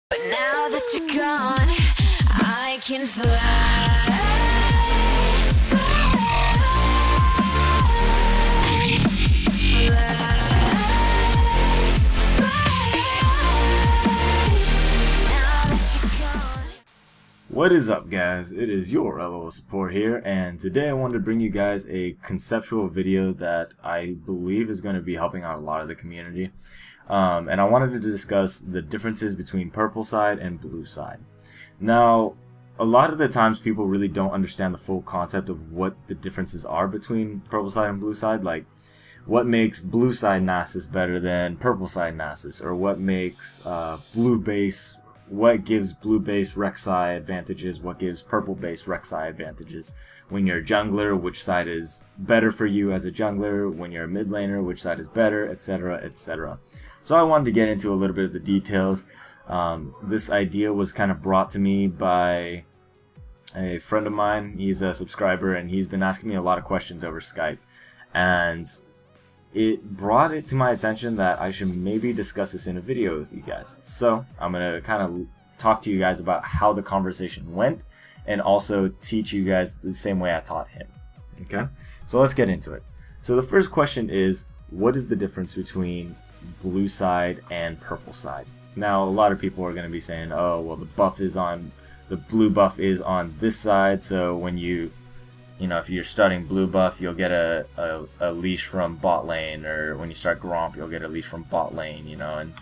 But now that you're gone, I can fly. What is up, guys? It is your LOL support here, and today I wanted to bring you guys a conceptual video that I believe is going to be helping out a lot of the community. And I wanted to discuss the differences between purple side and blue side. Now, a lot of the times people really don't understand the full concept of what the differences are between purple side and blue side. Like, what makes blue side Nasus better than purple side Nasus, or what makes what gives blue base Rek'Sai advantages, what gives purple base Rek'Sai advantages. When you're a jungler, which side is better for you as a jungler? When you're a mid laner, which side is better, etc, etc. So I wanted to get into a little bit of the details. This idea was kind of brought to me by a friend of mine. He's a subscriber and he's been asking me a lot of questions over Skype. And it brought it to my attention that I should maybe discuss this in a video with you guys. So I'm going to kind of talk to you guys about how the conversation went and also teach you guys the same way I taught him. Okay, so let's get into it. So the first question is, what is the difference between blue side and purple side? Now, a lot of people are going to be saying, oh, well, the blue buff is on this side, so when you know, if you're studying blue buff, you'll get a leash from bot lane, or when you start Gromp, you'll get a leash from bot lane, you know, and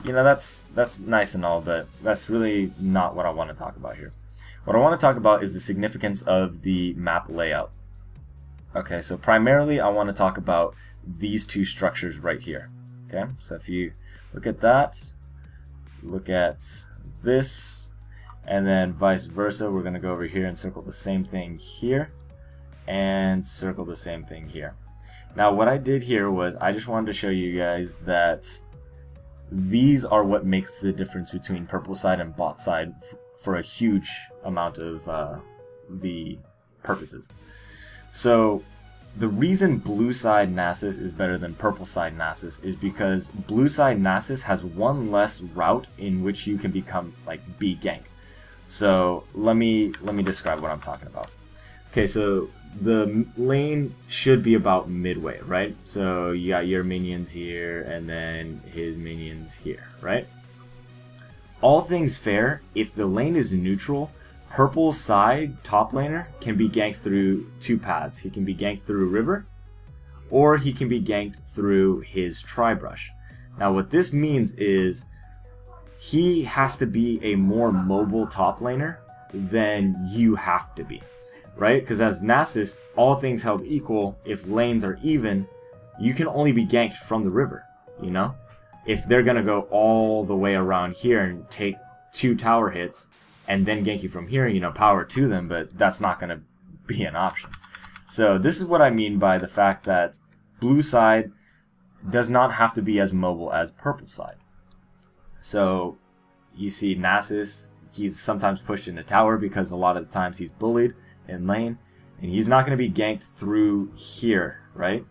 you know, that's nice and all, but that's really not what I want to talk about here. What I want to talk about is the significance of the map layout. Okay, so primarily I want to talk about these two structures right here. Okay, so if you look at that, look at this, and then vice versa, we're going to go over here and circle the same thing here, and circle the same thing here. Now what I did here was I just wanted to show you guys that these are what makes the difference between purple side and bot side for a huge amount of the purposes. So the reason blue side Nasus is better than purple side Nasus is because blue side Nasus has one less route in which you can become like be ganked. So let me describe what I'm talking about. Okay, so the lane should be about midway, right? So you got your minions here and then his minions here, right? All things fair, if the lane is neutral, purple side top laner can be ganked through two paths. He can be ganked through river, or he can be ganked through his tri-brush. Now what this means is he has to be a more mobile top laner than you have to be. Right? Because as Nasus, all things held equal, if lanes are even, you can only be ganked from the river, you know? If they're going to go all the way around here and take 2 tower hits and then gank you from here, you know, power to them, but that's not going to be an option. So this is what I mean by the fact that blue side does not have to be as mobile as purple side. So you see Nasus, he's sometimes pushed into tower because a lot of the times he's bullied in lane, and he's not going to be ganked through here, right?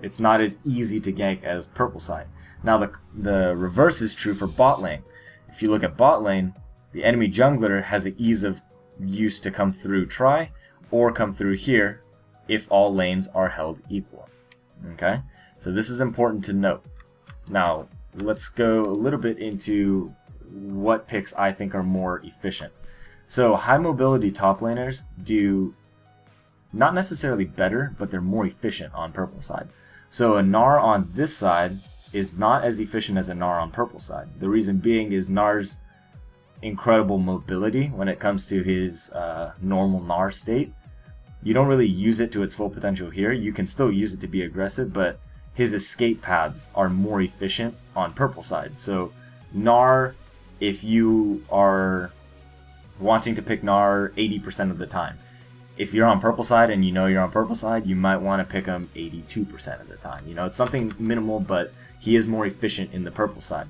It's not as easy to gank as purple side. Now the reverse is true for bot lane. If you look at bot lane, the enemy jungler has an ease of use to come through tri or come through here if all lanes are held equal. Okay, so this is important to note. Now let's go a little bit into what picks I think are more efficient. So high mobility top laners do not necessarily better, but they're more efficient on purple side. So a Gnar on this side is not as efficient as a Gnar on purple side. The reason being is Gnar's incredible mobility when it comes to his normal Gnar state. You don't really use it to its full potential here. You can still use it to be aggressive, but his escape paths are more efficient on purple side. So Gnar, if you are wanting to pick Gnar 80% of the time, if you're on purple side and you know you're on purple side, you might want to pick him 82% of the time. You know, it's something minimal, but he is more efficient in the purple side.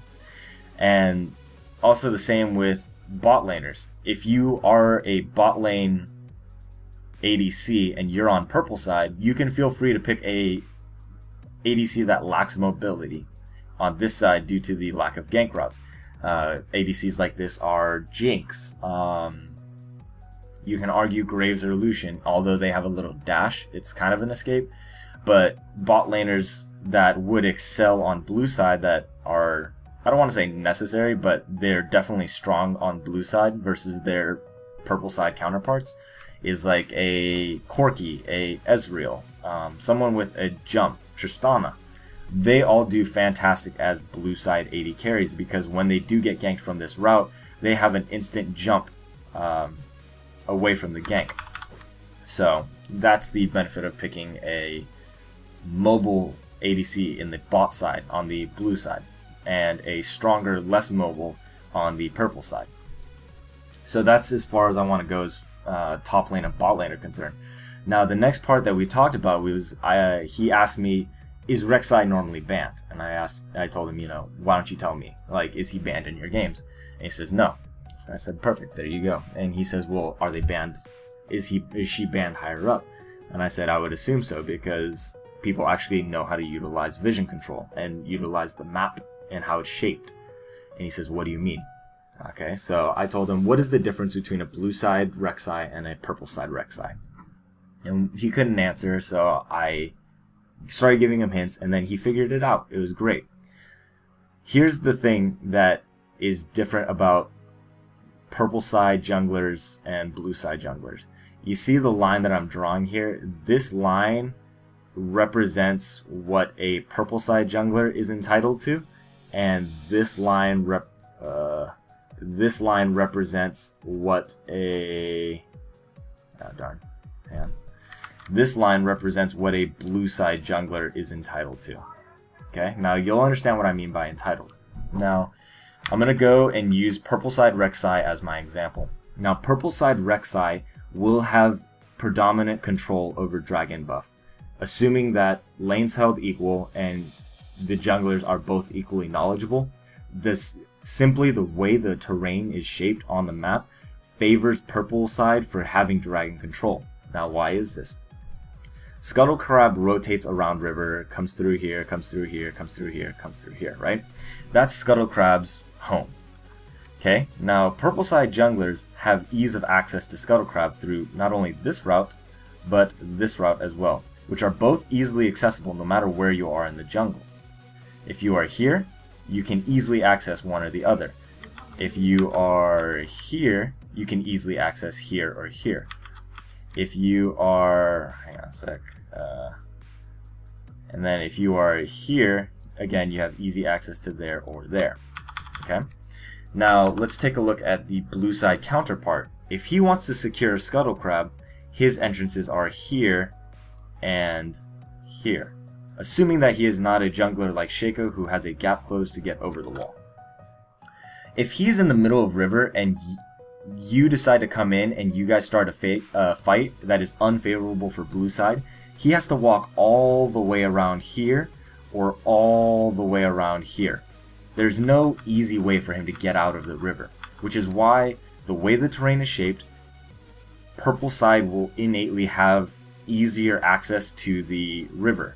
And also the same with bot laners. If you are a bot lane ADC and you're on purple side, you can feel free to pick a ADC that lacks mobility on this side due to the lack of gank routes. ADCs like this are Jinx. You can argue Graves or Lucian, although they have a little dash, it's kind of an escape. But bot laners that would excel on blue side that are, I don't want to say necessary, but they're definitely strong on blue side versus their purple side counterparts, is like a Corki, a Ezreal, someone with a jump, Tristana. They all do fantastic as blue side AD carries because when they do get ganked from this route, they have an instant jump away from the gank. So that's the benefit of picking a mobile ADC in the bot side on the blue side and a stronger, less mobile on the purple side. So that's as far as I want to go as top lane and bot lane are concerned. Now the next part that we talked about was he asked me, is Rek'Sai normally banned? And I told him, you know, why don't you tell me? Like, is he banned in your games? And he says no. So I said, perfect, there you go. And he says, well, are they banned? Is she banned higher up? And I said I would assume so because people actually know how to utilize vision control and utilize the map and how it's shaped. And he says, what do you mean? Okay, so I told him, what is the difference between a blue side Rek'Sai and a purple side Rek'Sai? And he couldn't answer, so I started giving him hints, and then he figured it out. It was great. Here's the thing that is different about purple side junglers and blue side junglers. You see the line that I'm drawing here? This line represents what a purple side jungler is entitled to, and this line represents what a this line represents what a blue side jungler is entitled to. Okay, now you'll understand what I mean by entitled. Now I'm gonna go and use purple side Rek'Sai as my example. Now purple side Rek'Sai will have predominant control over dragon buff, assuming that lanes held equal and the junglers are both equally knowledgeable. This simply the way the terrain is shaped on the map favors purple side for having dragon control. Now why is this? Scuttle Crab rotates around river, comes through here, comes through here, comes through here, comes through here, right? That's Scuttle Crab's home. Okay, now purple side junglers have ease of access to Scuttle Crab through not only this route, but this route as well, which are both easily accessible no matter where you are in the jungle. If you are here, you can easily access one or the other. If you are here, you can easily access here or here. If you are, hang on a sec, and then if you are here, again, you have easy access to there or there. Okay. Now let's take a look at the blue side counterpart. If he wants to secure Scuttle Crab, his entrances are here and here, assuming that he is not a jungler like Shaco who has a gap close to get over the wall. If he's in the middle of river and you decide to come in and you guys start a fight that is unfavorable for blue side, he has to walk all the way around here or all the way around here. There's no easy way for him to get out of the river, which is why the way the terrain is shaped, purple side will innately have easier access to the river.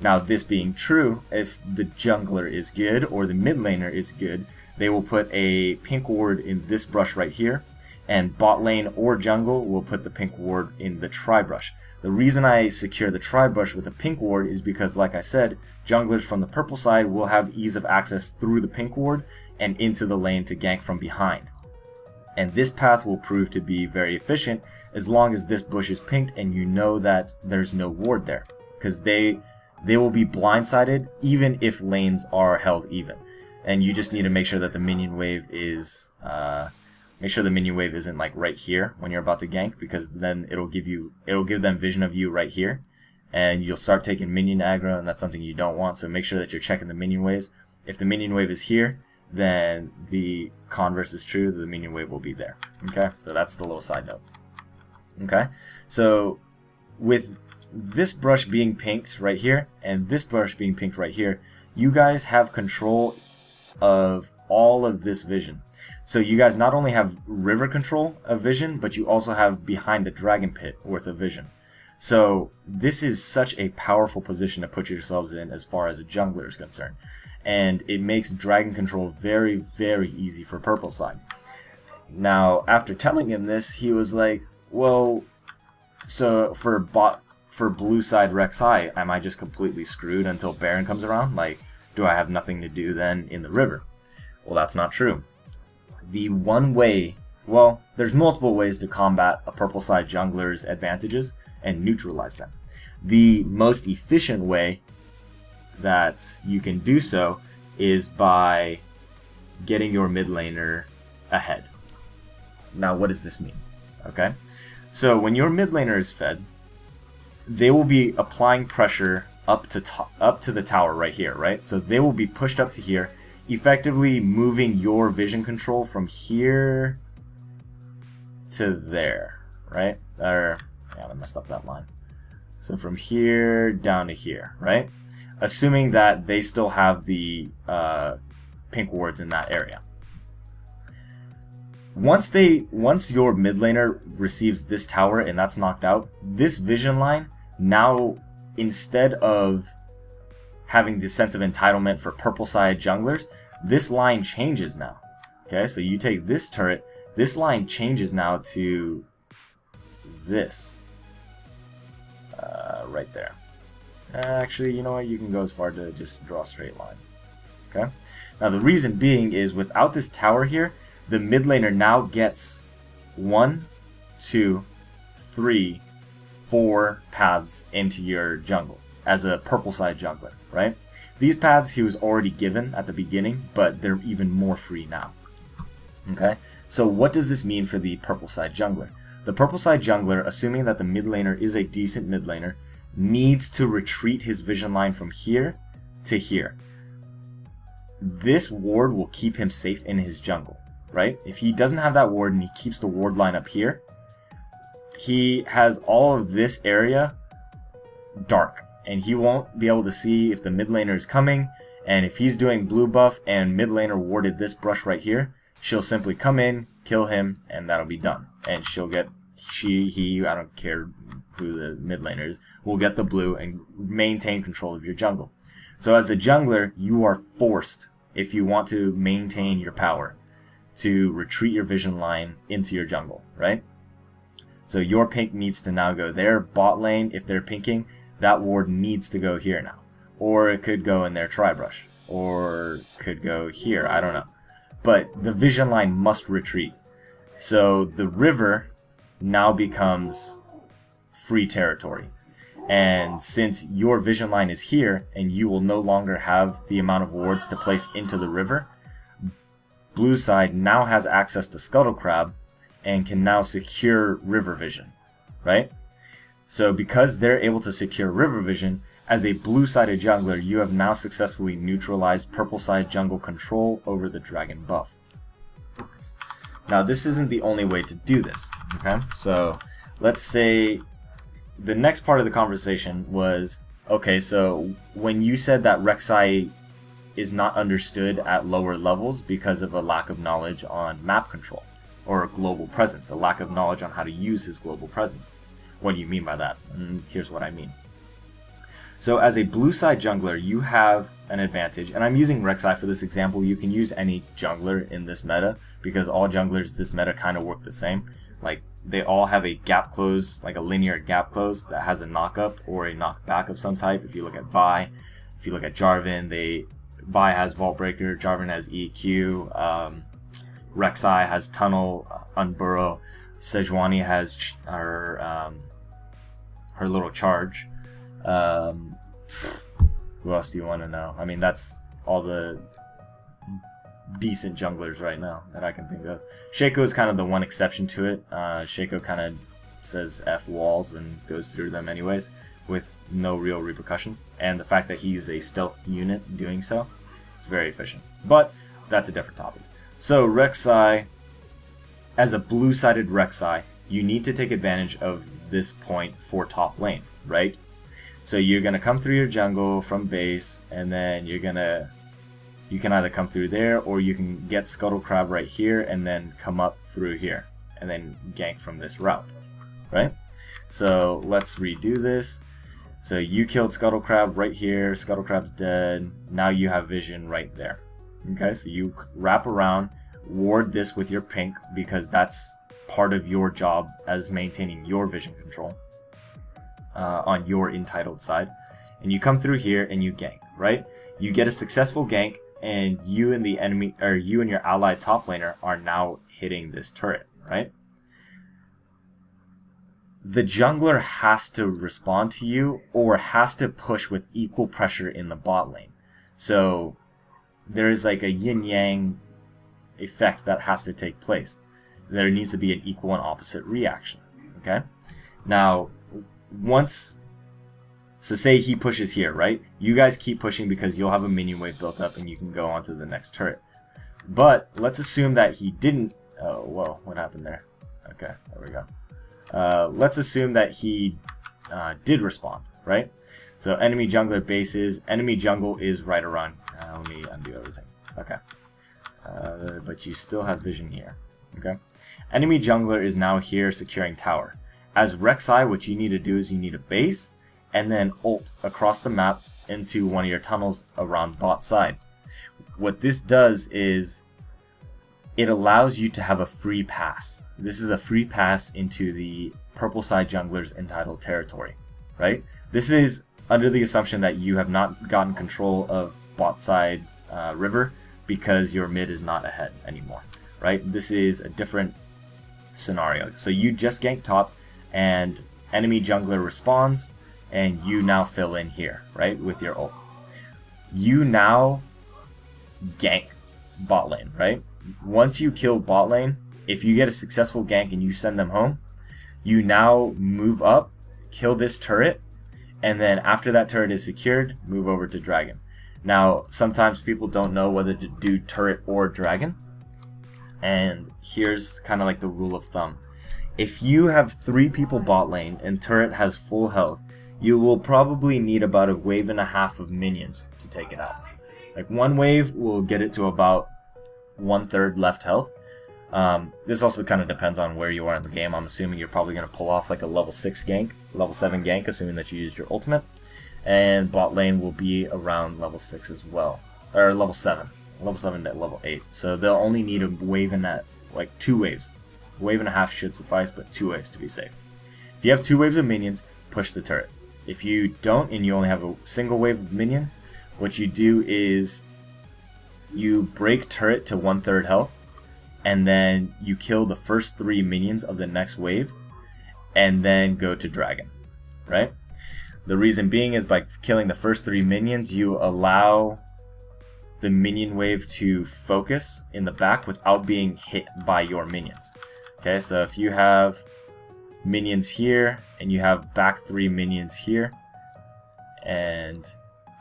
Now this being true, if the jungler is good or the mid laner is good, they will put a pink ward in this brush right here, and bot lane or jungle will put the pink ward in the tri-brush. The reason I secure the tri-brush with a pink ward is because, like I said, junglers from the purple side will have ease of access through the pink ward and into the lane to gank from behind. And this path will prove to be very efficient as long as this bush is pinked and you know that there's no ward there, because they will be blindsided even if lanes are held even. And you just need to make sure that the minion wave is isn't like right here when you're about to gank, because then it'll give them vision of you right here, and you'll start taking minion aggro, and that's something you don't want. So make sure that you're checking the minion waves. If the minion wave is here, then the converse is true, the minion wave will be there. Okay, so that's the little side note. Okay, so with this brush being pinked right here and this brush being pinked right here, you guys have control of all of this vision. So you guys not only have river control of vision, but you also have behind the dragon pit worth of vision. So this is such a powerful position to put yourselves in as far as a jungler is concerned. and it makes dragon control very, very easy for purple side. Now, after telling him this, he was like, well, so for blue side Rek'Sai, am I just completely screwed until Baron comes around? Like, do I have nothing to do then in the river? Well, that's not true. The one way, well, there's multiple ways to combat a purple side jungler's advantages and neutralize them. The most efficient way that you can do so is by getting your mid laner ahead. Now, what does this mean? Okay, so when your mid laner is fed, they will be applying pressure up to the tower right here, right? So they will be pushed up to here, effectively moving your vision control from here to there, right? Or, yeah, I messed up that line. So from here down to here, right? Assuming that they still have the pink wards in that area. Once your mid laner receives this tower and that's knocked out, this vision line now, instead of having the sense of entitlement for purple side junglers, this line changes now. Okay, so you take this turret, this line changes now to this right there. Actually, you know what, you can go as far to just draw straight lines. Okay, now the reason being is without this tower here, the mid laner now gets 1, 2, 3, 4 paths into your jungle as a purple side jungler, right? These paths he was already given at the beginning, but they're even more free now. Okay, so what does this mean for the purple side jungler? The purple side jungler, assuming that the mid laner is a decent mid laner, needs to retreat his vision line from here to here. This ward will keep him safe in his jungle, right? If he doesn't have that ward and he keeps the ward line up here, he has all of this area dark, and he won't be able to see if the mid laner is coming. And if he's doing blue buff and mid laner warded this brush right here, she'll simply come in, kill him, and that'll be done. And she'll get, he, I don't care who the mid laner is, will get the blue and maintain control of your jungle. So as a jungler, you are forced, if you want to maintain your power, to retreat your vision line into your jungle, right? So your pink needs to now go there. Bot lane, if they're pinking, that ward needs to go here now. Or it could go in their tri-brush. Or could go here, I don't know. But the vision line must retreat. So the river now becomes free territory. And since your vision line is here, and you will no longer have the amount of wards to place into the river, blue side now has access to Scuttle Crab and can now secure river vision, right? So because they're able to secure river vision, as a blue-sided jungler, you have now successfully neutralized purple-side jungle control over the dragon buff. Now this isn't the only way to do this, okay? So let's say the next part of the conversation was, okay, so when you said that Rek'Sai is not understood at lower levels because of a lack of knowledge on map control or global presence, a lack of knowledge on how to use his global presence. What do you mean by that? And here's what I mean. So as a blue side jungler, you have an advantage, and I'm using Rek'Sai for this example. You can use any jungler in this meta because all junglers this meta kind of work the same. Like, they all have a gap close, like a linear gap close that has a knock up or a knock back of some type. If you look at Vi, if you look at Jarvan, Vi has Vault Breaker, Jarvan has EQ, Rek'Sai has Tunnel, Unburrow, Sejuani has her little charge. Who else do you want to know? I mean, that's all the decent junglers right now that I can think of. Shaco is kind of the one exception to it. Shaco kind of says F walls and goes through them anyways with no real repercussion. And the fact that he's a stealth unit doing so, it's very efficient. But that's a different topic. So Rek'Sai, as a blue-sided Rek'Sai, you need to take advantage of this point for top lane, right? So you're going to come through your jungle from base, and then you can either come through there, or you can get Scuttle Crab right here, and then come up through here, and then gank from this route, right? So let's redo this. So you killed Scuttle Crab right here. Scuttle Crab's dead. Now you have vision right there. Okay, so you wrap around, ward this with your pink because that's part of your job as maintaining your vision control on your entitled side. And you come through here and you gank, right? You get a successful gank, and you and the enemy, or you and your allied top laner, are now hitting this turret, right? The jungler has to respond to you or has to push with equal pressure in the bot lane. So there is like a yin-yang effect that has to take place. There needs to be an equal and opposite reaction. Okay? Now, so say he pushes here, right? You guys keep pushing because you'll have a minion wave built up and you can go on to the next turret. But let's assume that he didn't... Oh, whoa, what happened there? Okay, there we go. Let's assume that he did respond, right? So enemy jungler bases, enemy jungle is right around. Let me undo everything. Okay. But you still have vision here. Okay. Enemy jungler is now here securing tower. As Rek'Sai, what you need to do is you need a base and then ult across the map into one of your tunnels around bot side. What this does is it allows you to have a free pass. This is a free pass into the purple side jungler's entitled territory, right? This is under the assumption that you have not gotten control of bot side river because your mid is not ahead anymore, right? This is a different scenario. So you just gank top and enemy jungler responds and you now fill in here, right, with your ult. You now gank bot lane, right? Once you kill bot lane, if you get a successful gank and you send them home, you now move up, kill this turret, and then after that turret is secured, move over to dragon. Now, sometimes people don't know whether to do turret or dragon, and here's kind of like the rule of thumb. If you have 3 people bot lane and turret has full health, you will probably need about a wave and a half of minions to take it out. Like 1 wave will get it to about 1/3 left health. This also kind of depends on where you are in the game. I'm assuming you're probably going to pull off like a level 6 gank, level 7 gank, assuming that you used your ultimate. And bot lane will be around level 6 as well, or level 7 to level 8. So they'll only need a wave and that, like 2 waves. A wave and a half should suffice, but 2 waves to be safe. If you have 2 waves of minions, push the turret. If you don't and you only have a single wave of minion, what you do is you break turret to 1/3 health, and then you kill the first 3 minions of the next wave, and then go to dragon, right? The reason being is by killing the first 3 minions, you allow the minion wave to focus in the back without being hit by your minions. Okay, so if you have minions here, and you have back 3 minions here, and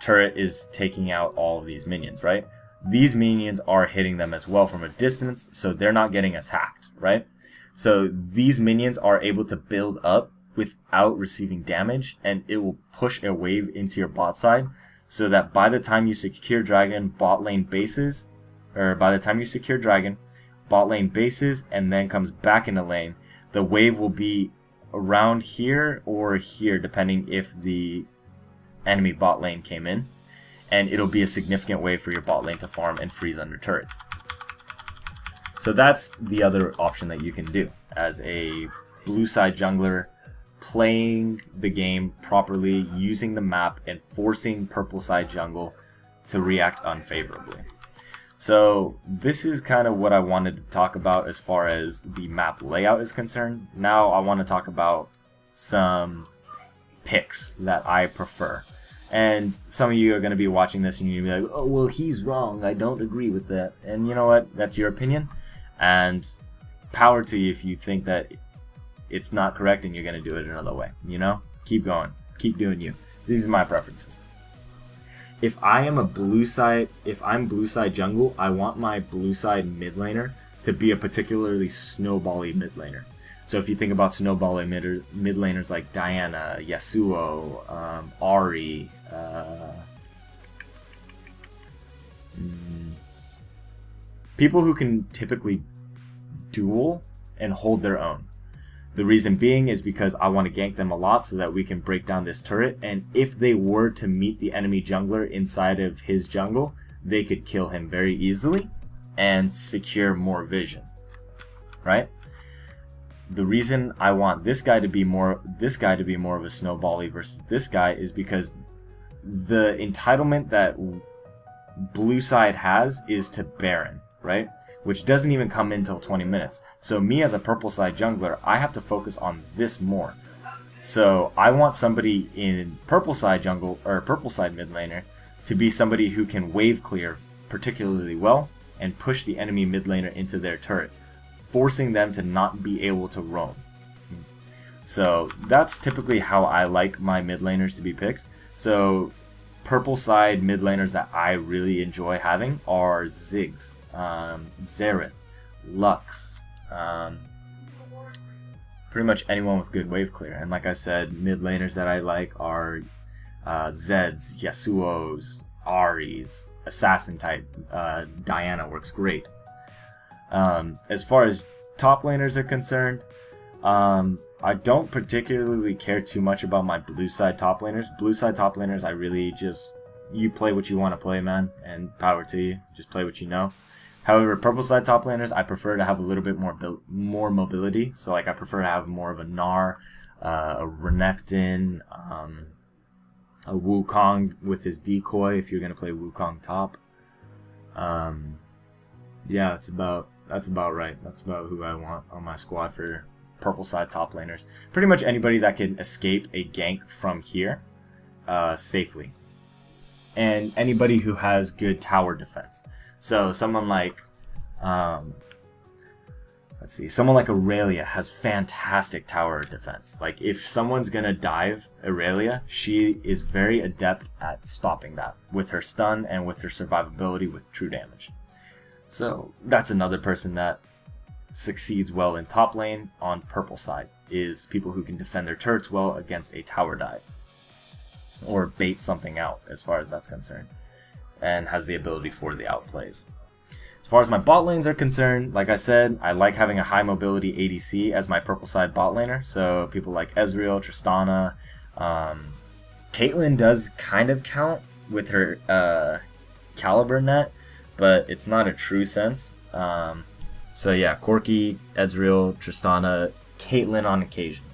turret is taking out all of these minions, right? These minions are hitting them as well from a distance, so they're not getting attacked, right? So these minions are able to build up without receiving damage, and it will push a wave into your bot side, so that by the time you secure dragon, bot lane bases, or by the time you secure dragon, bot lane bases, and then comes back into lane, the wave will be around here or here, depending if the enemy bot lane came in, and it'll be a significant wave for your bot lane to farm and freeze under turret. So that's the other option that you can do as a blue side jungler, playing the game properly, using the map, and forcing purple side jungle to react unfavorably. So this is kind of what I wanted to talk about as far as the map layout is concerned. Now I want to talk about some picks that I prefer. And some of you are going to be watching this and you're going to be like, oh, well, he's wrong. I don't agree with that. And you know what? That's your opinion. And power to you if you think that it's not correct and you're going to do it another way. You know? Keep going. Keep doing you. These are my preferences. If I'm blue side jungle, I want my blue side mid laner to be a particularly snowbally mid laner. So if you think about snowbally mid laners like Diana, Yasuo, Ahri, people who can typically duel and hold their own. The reason being is because I want to gank them a lot so that we can break down this turret, and if they were to meet the enemy jungler inside of his jungle, they could kill him very easily and secure more vision, right? The reason I want this guy to be more of a snowbally versus this guy is because the entitlement that blue side has is to Baron, right? Which doesn't even come in until 20 minutes. So me as a purple side jungler, I have to focus on this more. So I want somebody in purple side jungle or purple side mid laner to be somebody who can wave clear particularly well and push the enemy mid laner into their turret, forcing them to not be able to roam. So that's typically how I like my mid laners to be picked. So purple side mid laners that I really enjoy having are Ziggs, Xerath, Lux, pretty much anyone with good wave clear. And like I said, mid laners that I like are Zeds, Yasuos, Aries, Assassin type, Diana works great. As far as top laners are concerned, I don't particularly care too much about my blue side top laners. Blue side top laners, I really just, you play what you want to play, man, and power to you. Just play what you know. However, purple side top laners, I prefer to have a little bit more mobility. So like I prefer to have more of a Gnar, a Renekton, a Wukong with his decoy if you're gonna play Wukong top. Yeah, that's about right. That's about who I want on my squad for purple side top laners. Pretty much anybody that can escape a gank from here safely, and anybody who has good tower defense. So someone like someone like Aurelia has fantastic tower defense. Like if someone's gonna dive Aurelia, she is very adept at stopping that with her stun and with her survivability with true damage. So that's another person that succeeds well in top lane on purple side, is people who can defend their turrets well against a tower dive or bait something out as far as that's concerned, and has the ability for the outplays. As far as my bot lanes are concerned, like I said, I like having a high mobility ADC as my purple side bot laner. So people like Ezreal, Tristana, Caitlyn does kind of count with her Caliber net, but it's not a true sense. So yeah, Corki, Ezreal, Tristana, Caitlyn on occasion.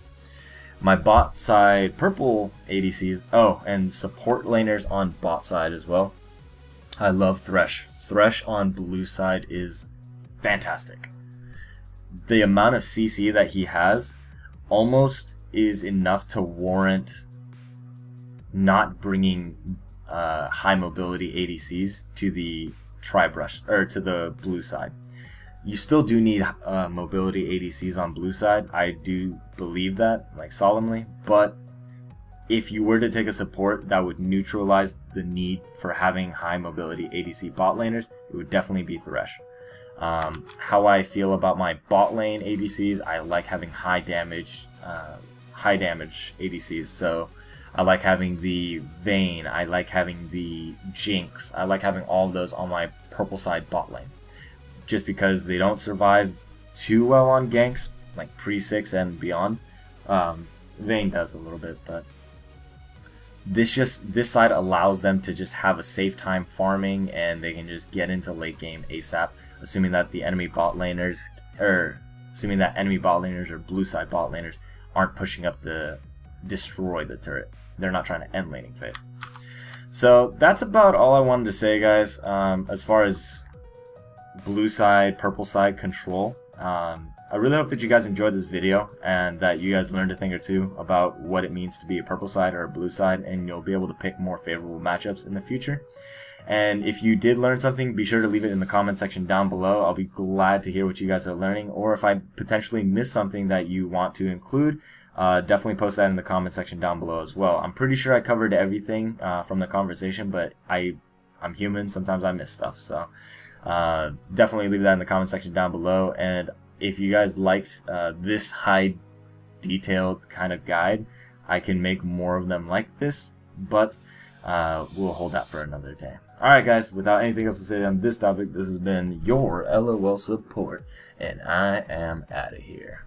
My bot side purple ADCs, oh, and support laners on bot side as well. I love Thresh. Thresh on blue side is fantastic. The amount of CC that he has almost is enough to warrant not bringing high mobility ADCs to the tri-brush or to the blue side. You still do need mobility ADCs on blue side. I do believe that, like solemnly, but if you were to take a support that would neutralize the need for having high mobility ADC bot laners, it would definitely be Thresh. How I feel about my bot lane ADCs, I like having high damage ADCs. So I like having the Vayne, I like having the Jinx, I like having all of those on my purple side bot lane. Just because they don't survive too well on ganks, like pre-6 and beyond. Vayne does a little bit, but this side allows them to just have a safe time farming, and they can just get into late game ASAP, assuming that the enemy bot laners, or blue side bot laners aren't pushing up to destroy the turret. They're not trying to end laning phase. So that's about all I wanted to say, guys. As far as blue side, purple side control. I really hope that you guys enjoyed this video and that you guys learned a thing or two about what it means to be a purple side or a blue side, and you'll be able to pick more favorable matchups in the future. And if you did learn something, be sure to leave it in the comment section down below. I'll be glad to hear what you guys are learning, or if I potentially missed something that you want to include, definitely post that in the comment section down below as well. I'm pretty sure I covered everything from the conversation, but I'm human, sometimes I miss stuff, so definitely leave that in the comment section down below. And if you guys liked this high detailed kind of guide, I can make more of them like this, but we'll hold that for another day. Alright guys, without anything else to say on this topic, this has been your LOL support, and I am out of here.